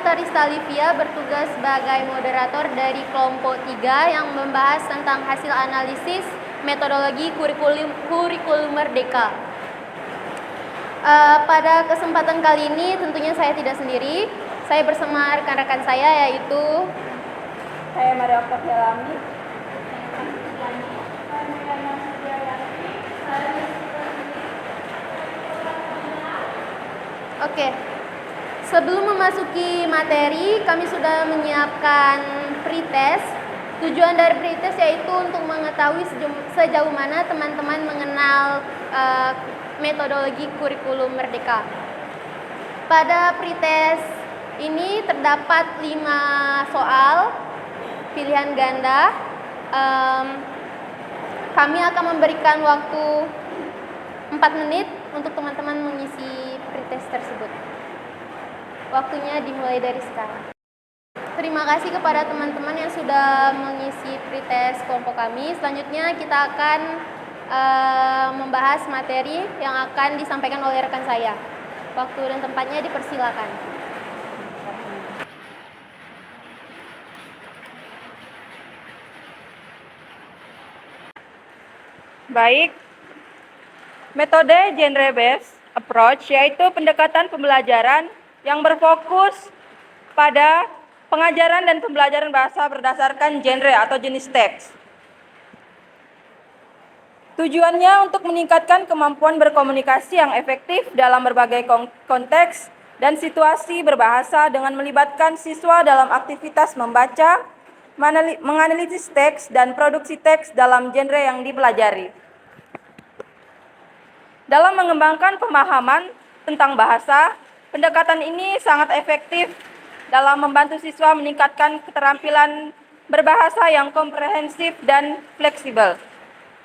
Karista Livia bertugas sebagai moderator dari kelompok 3 yang membahas tentang hasil analisis metodologi kurikulum merdeka. Pada kesempatan kali ini tentunya saya tidak sendiri. Saya bersama rekan-rekan saya, yaitu saya Maria Oktaviani. Oke. Sebelum memasuki materi, kami sudah menyiapkan pretest. Tujuan dari pretest yaitu untuk mengetahui sejauh mana teman-teman mengenal metodologi kurikulum merdeka. Pada pretest ini terdapat 5 soal pilihan ganda. Kami akan memberikan waktu 4 menit untuk teman-teman mengisi pretest tersebut. Waktunya dimulai dari sekarang. Terima kasih kepada teman-teman yang sudah mengisi pretest kelompok kami. Selanjutnya kita akan membahas materi yang akan disampaikan oleh rekan saya. Waktu dan tempatnya dipersilakan. Baik, metode genre-based approach yaitu pendekatan pembelajaran yang berfokus pada pengajaran dan pembelajaran bahasa berdasarkan genre atau jenis teks. Tujuannya untuk meningkatkan kemampuan berkomunikasi yang efektif dalam berbagai konteks dan situasi berbahasa dengan melibatkan siswa dalam aktivitas membaca, menganalisis teks, dan produksi teks dalam genre yang dipelajari. Dalam mengembangkan pemahaman tentang bahasa, pendekatan ini sangat efektif dalam membantu siswa meningkatkan keterampilan berbahasa yang komprehensif dan fleksibel,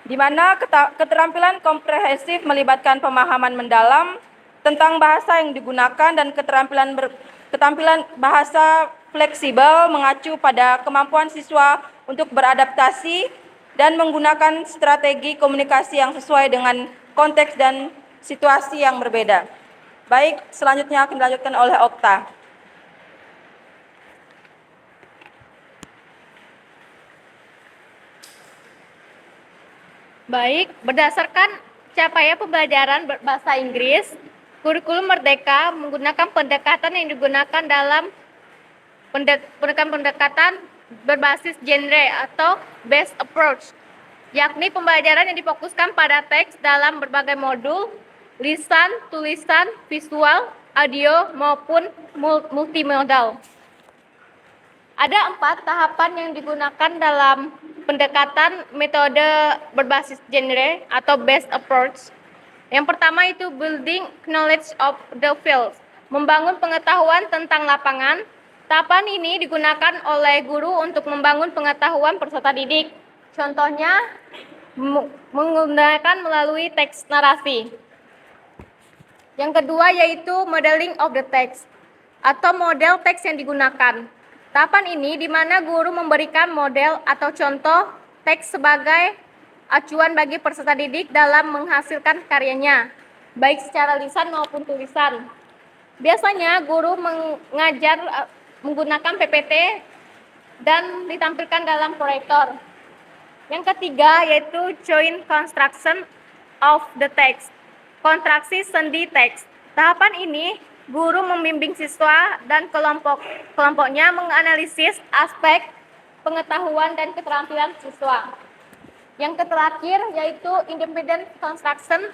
di mana keterampilan komprehensif melibatkan pemahaman mendalam tentang bahasa yang digunakan dan keterampilan bahasa fleksibel mengacu pada kemampuan siswa untuk beradaptasi dan menggunakan strategi komunikasi yang sesuai dengan konteks dan situasi yang berbeda. Baik, selanjutnya akan dilanjutkan oleh Okta. Baik, berdasarkan capaian pembelajaran bahasa Inggris, kurikulum merdeka menggunakan pendekatan yang digunakan dalam pendekatan berbasis genre atau based approach, yakni pembelajaran yang difokuskan pada teks dalam berbagai modul, lisan, tulisan, visual, audio, maupun multimodal. Ada 4 tahapan yang digunakan dalam pendekatan metode berbasis genre atau based approach. Yang pertama itu building knowledge of the field, membangun pengetahuan tentang lapangan. Tahapan ini digunakan oleh guru untuk membangun pengetahuan peserta didik. Contohnya menggunakan melalui teks narasi. Yang kedua yaitu modeling of the text atau model teks yang digunakan. Tahapan ini di mana guru memberikan model atau contoh teks sebagai acuan bagi peserta didik dalam menghasilkan karyanya, baik secara lisan maupun tulisan. Biasanya guru mengajar menggunakan PPT dan ditampilkan dalam proyektor. Yang ketiga yaitu joint construction of the text, konstruksi sendi teks. Tahapan ini guru membimbing siswa dan kelompoknya menganalisis aspek pengetahuan dan keterampilan siswa. Yang terakhir yaitu independent construction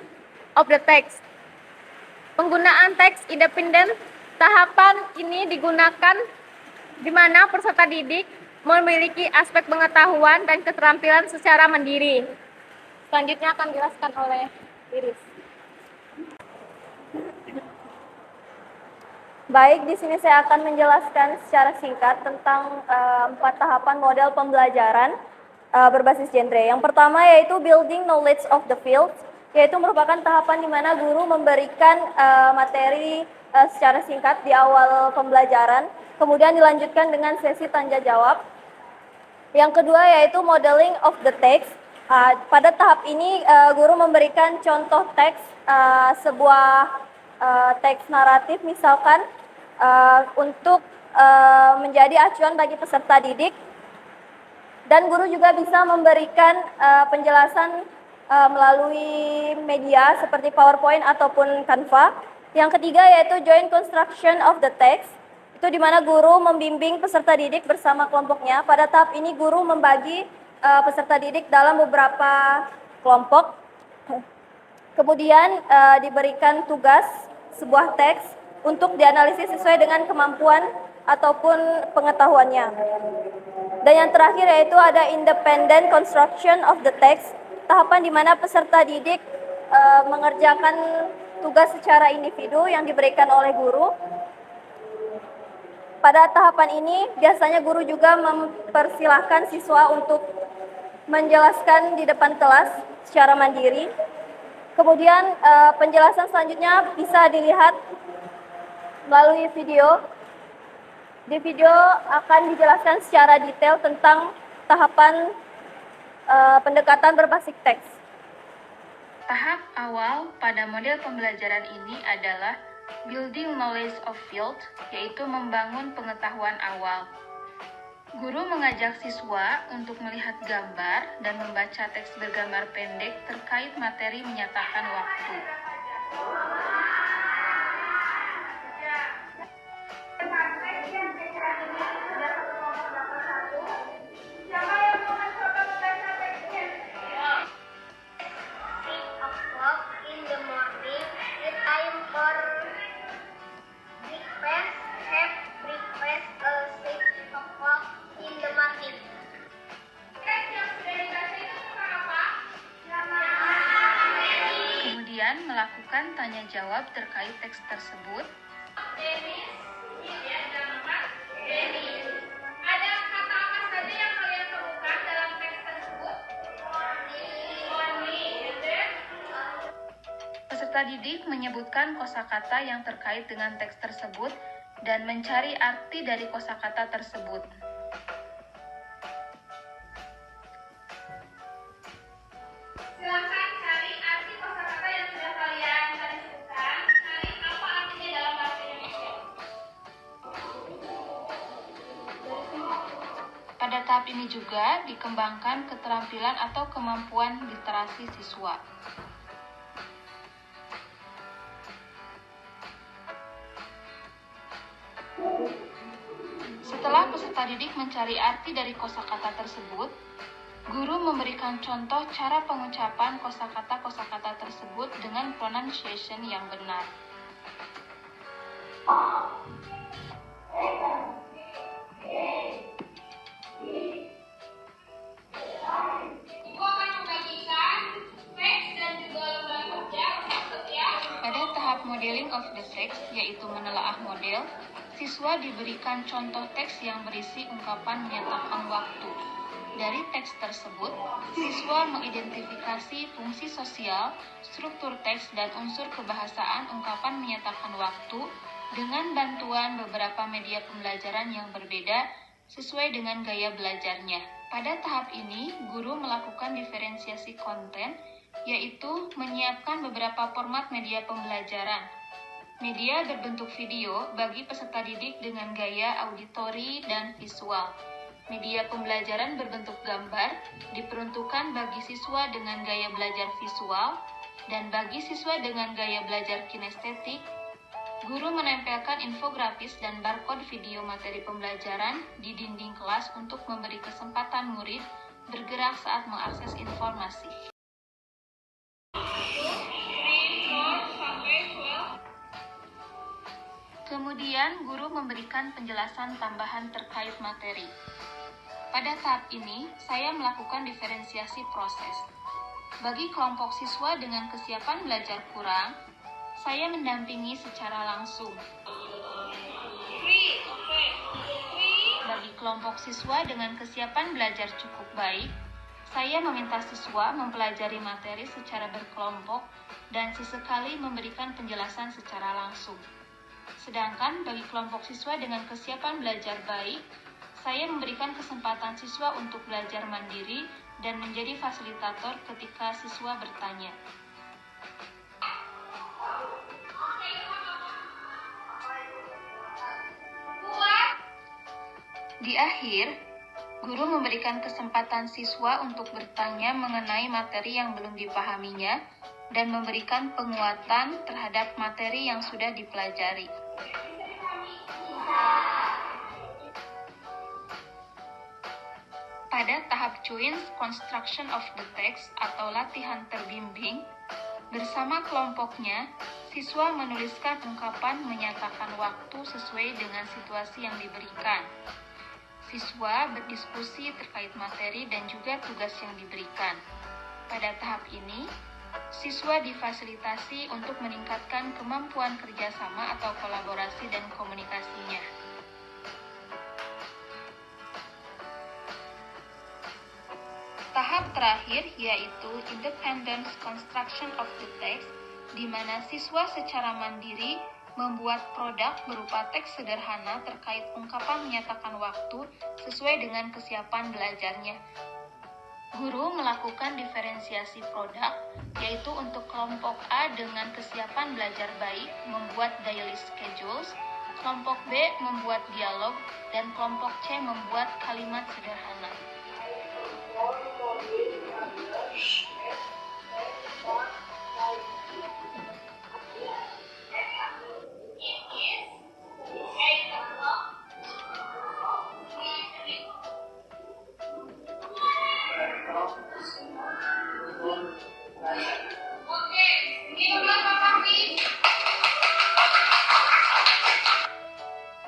of the text, penggunaan teks independen. Tahapan ini digunakan di mana peserta didik memiliki aspek pengetahuan dan keterampilan secara mandiri. Selanjutnya akan dijelaskan oleh Iris. Baik, di sini saya akan menjelaskan secara singkat tentang 4 tahapan model pembelajaran berbasis genre. Yang pertama yaitu building knowledge of the field, yaitu merupakan tahapan di mana guru memberikan materi secara singkat di awal pembelajaran, kemudian dilanjutkan dengan sesi tanya jawab. Yang kedua yaitu modeling of the text. Pada tahap ini guru memberikan contoh teks, sebuah teks naratif misalkan untuk menjadi acuan bagi peserta didik, dan guru juga bisa memberikan penjelasan melalui media seperti PowerPoint ataupun Canva. Yang ketiga yaitu joint construction of the text, itu di mana guru membimbing peserta didik bersama kelompoknya. Pada tahap ini guru membagi peserta didik dalam beberapa kelompok. Kemudian diberikan tugas sebuah teks untuk dianalisis sesuai dengan kemampuan ataupun pengetahuannya. Dan yang terakhir yaitu ada independent construction of the text, tahapan di mana peserta didik mengerjakan tugas secara individu yang diberikan oleh guru. Pada tahapan ini biasanya guru juga mempersilahkan siswa untuk menjelaskan di depan kelas secara mandiri. Kemudian penjelasan selanjutnya bisa dilihat melalui video. Di video akan dijelaskan secara detail tentang tahapan pendekatan berbasis teks. Tahap awal pada model pembelajaran ini adalah building knowledge of field, yaitu membangun pengetahuan awal. Guru mengajak siswa untuk melihat gambar dan membaca teks bergambar pendek terkait materi menyatakan waktu. Kemudian melakukan tanya jawab terkait teks tersebut. Ada kata apa saja yang kalian temukan dalam teks tersebut? Peserta didik menyebutkan kosakata yang terkait dengan teks tersebut dan mencari arti dari kosakata tersebut. Silakan cari arti kosakata yang sudah kalian tadi sebutkan. Cari apa artinya dalam bahasa Indonesia. Pada tahap ini juga dikembangkan keterampilan atau kemampuan literasi siswa. Setelah peserta didik mencari arti dari kosakata tersebut, guru memberikan contoh cara pengucapan kosakata-kosakata tersebut dengan pronunciation yang benar. Pada tahap modeling of the text, yaitu menelaah model, siswa diberikan contoh teks yang berisi ungkapan menyatakan waktu. Dari teks tersebut, siswa mengidentifikasi fungsi sosial, struktur teks, dan unsur kebahasaan ungkapan menyatakan waktu dengan bantuan beberapa media pembelajaran yang berbeda sesuai dengan gaya belajarnya. Pada tahap ini, guru melakukan diferensiasi konten, yaitu menyiapkan beberapa format media pembelajaran. Media berbentuk video bagi peserta didik dengan gaya auditori dan visual. Media pembelajaran berbentuk gambar diperuntukkan bagi siswa dengan gaya belajar visual, dan bagi siswa dengan gaya belajar kinestetik, guru menempelkan infografis dan barcode video materi pembelajaran di dinding kelas untuk memberi kesempatan murid bergerak saat mengakses informasi. Kemudian, guru memberikan penjelasan tambahan terkait materi. Pada tahap ini, saya melakukan diferensiasi proses. Bagi kelompok siswa dengan kesiapan belajar kurang, saya mendampingi secara langsung. Bagi kelompok siswa dengan kesiapan belajar cukup baik, saya meminta siswa mempelajari materi secara berkelompok dan sesekali memberikan penjelasan secara langsung. Sedangkan bagi kelompok siswa dengan kesiapan belajar baik, saya memberikan kesempatan siswa untuk belajar mandiri dan menjadi fasilitator ketika siswa bertanya. Di akhir, guru memberikan kesempatan siswa untuk bertanya mengenai materi yang belum dipahaminya dan memberikan penguatan terhadap materi yang sudah dipelajari. Pada tahap joint construction of the text atau latihan terbimbing, bersama kelompoknya, siswa menuliskan ungkapan menyatakan waktu sesuai dengan situasi yang diberikan. Siswa berdiskusi terkait materi dan juga tugas yang diberikan. Pada tahap ini, siswa difasilitasi untuk meningkatkan kemampuan kerjasama atau kolaborasi dan komunikasinya. Tahap terakhir yaitu independence construction of the text, di mana siswa secara mandiri membuat produk berupa teks sederhana terkait ungkapan menyatakan waktu sesuai dengan kesiapan belajarnya. Guru melakukan diferensiasi produk, yaitu untuk kelompok A dengan kesiapan belajar baik membuat daily schedules, kelompok B membuat dialog, dan kelompok C membuat kalimat sederhana.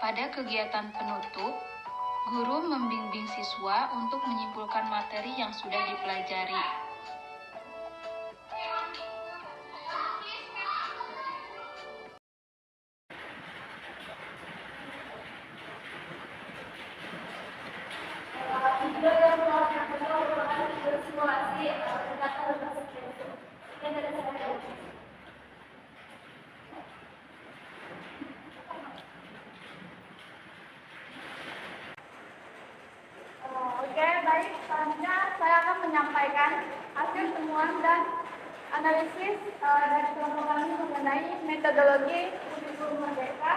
Pada kegiatan penutup, guru membimbing siswa untuk menyimpulkan materi yang sudah dipelajari. Oke, baik. Selanjutnya saya akan menyampaikan hasil temuan dan analisis dari kelompok kami mengenai metodologi kurikulum merdeka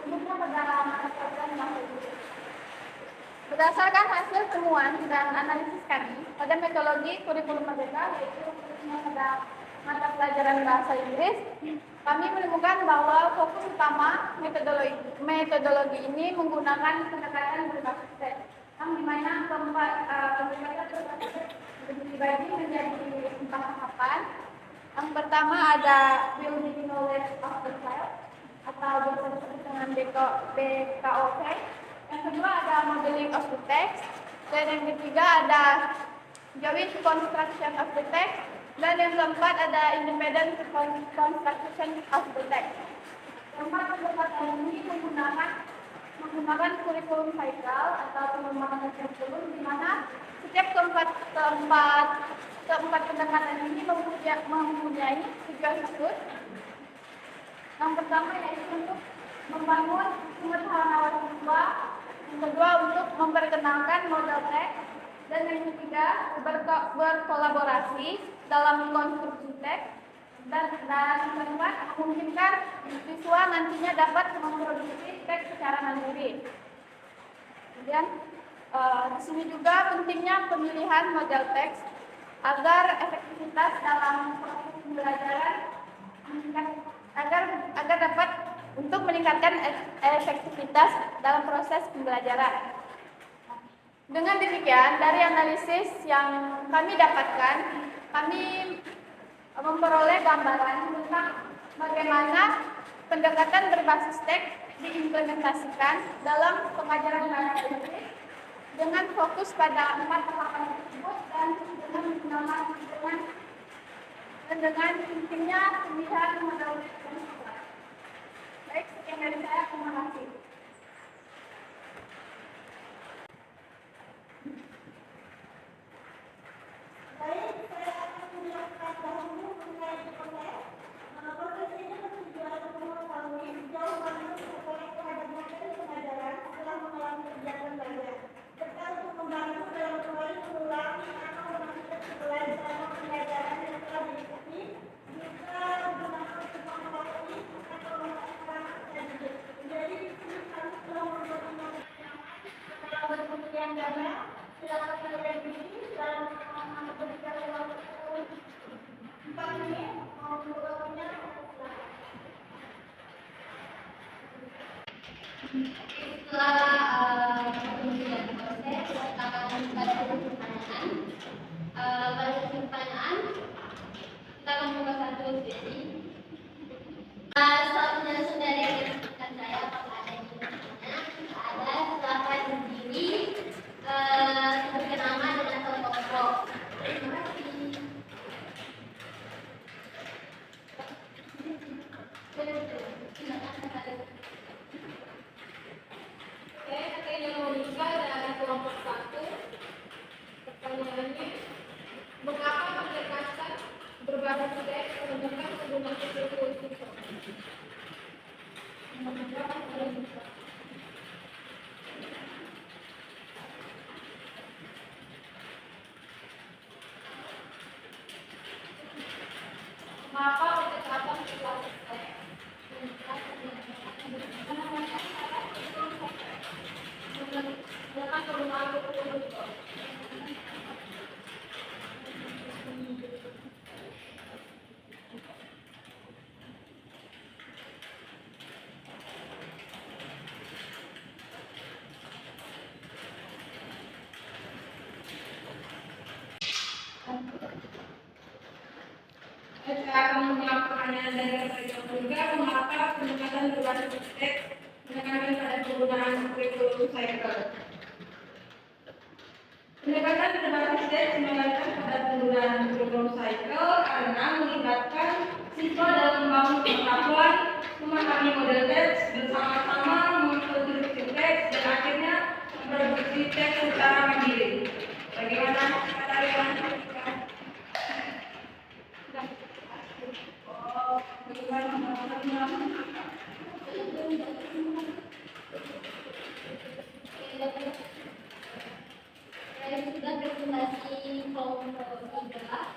umumnya pada program mahasiswa. Berdasarkan hasil temuan dan analisis kami pada metodologi kurikulum merdeka, yaitu khususnya pada mata pelajaran bahasa Inggris, kami menemukan bahwa fokus utama metodologi ini menggunakan pendekatan berbasis teks, yang dimana pendekatan berbasis teks dibagi menjadi 4 tahapan. Yang pertama ada building knowledge of the child atau disebut dengan BKOK. Yang kedua ada modeling of the text, dan yang ketiga ada joint construction of the text, dan yang keempat ada independent construction of the text. Keempat pendekatan ini menggunakan kurikulum cycle atau pengembangan kurikulum, di mana setiap keempat pendekatan ini mempunyai tujuan khusus. Yang pertama yaitu untuk membangun pengetahuan siswa, yang kedua untuk memperkenalkan model teks, dan yang ketiga berkolaborasi dalam konstruksi teks, dan yang keempat memungkinkan siswa nantinya dapat memproduksi teks secara mandiri. Kemudian di sini juga pentingnya pemilihan model teks agar efektivitas dalam proses pembelajaran agar dapat untuk meningkatkan efektivitas dalam proses pembelajaran. Dengan demikian, dari analisis yang kami dapatkan, kami memperoleh gambaran tentang bagaimana pendekatan berbasis teks diimplementasikan dalam pengajaran bahasa Inggris dengan fokus pada 4 tahapan tersebut dan dengan pentingnya pemilihan model teks. Baik, sekian dari saya. Terima kasih. Baik, saya akan menjelaskan dahulu mengenai proses. Proses ini bertujuan untuk mengetahui sejauh mana sekolah terhadap materi pengajaran setelah mengalami kegiatan belajar, serta untuk membantu dalam kembali mengulang atau melanjutkan pembelajaran pengajaran yang telah diikuti, juga menggunakan untuk mengelola atau melakukan jadi yang dana. Silakan kalian berdiri dan berikan waktu 4 menit. Mau waktunya? Setelah pengujian proses, kita akan pada pertanyaan. Pada pertanyaan, kita akan membuka satu sesi. Setelah penjelasan dari rekan saya, apakah ada yang ingin bertanya? Ada, silakan berdiri, sebutkan nama dan asal kelompok. Terima kasih. Saya Katrina Monika dari kelompok 1. Pertanyaannya, mengapa pendekatan berbasis teks menemukan penggunaan kultur siswa? Mengapa pendekatan berbasis teks menemukan penggunaan kultur siswa? Saya akan menjawab pertanyaan dari rekan juga, mengapa pendekatan berbasis teks menekankan pada penggunaan kurikulum cycle. Pendekatan berbasis teks menekankan pada penggunaan kurikulum cycle karena melibatkan siswa dalam membangun pengetahuan, memahami model teks, bersama-sama mengkonstruksi teks, dan akhirnya memproduksi teks secara mandiri. Bagaimana kata Rekan? Saya sudah presentasi kelompok 3.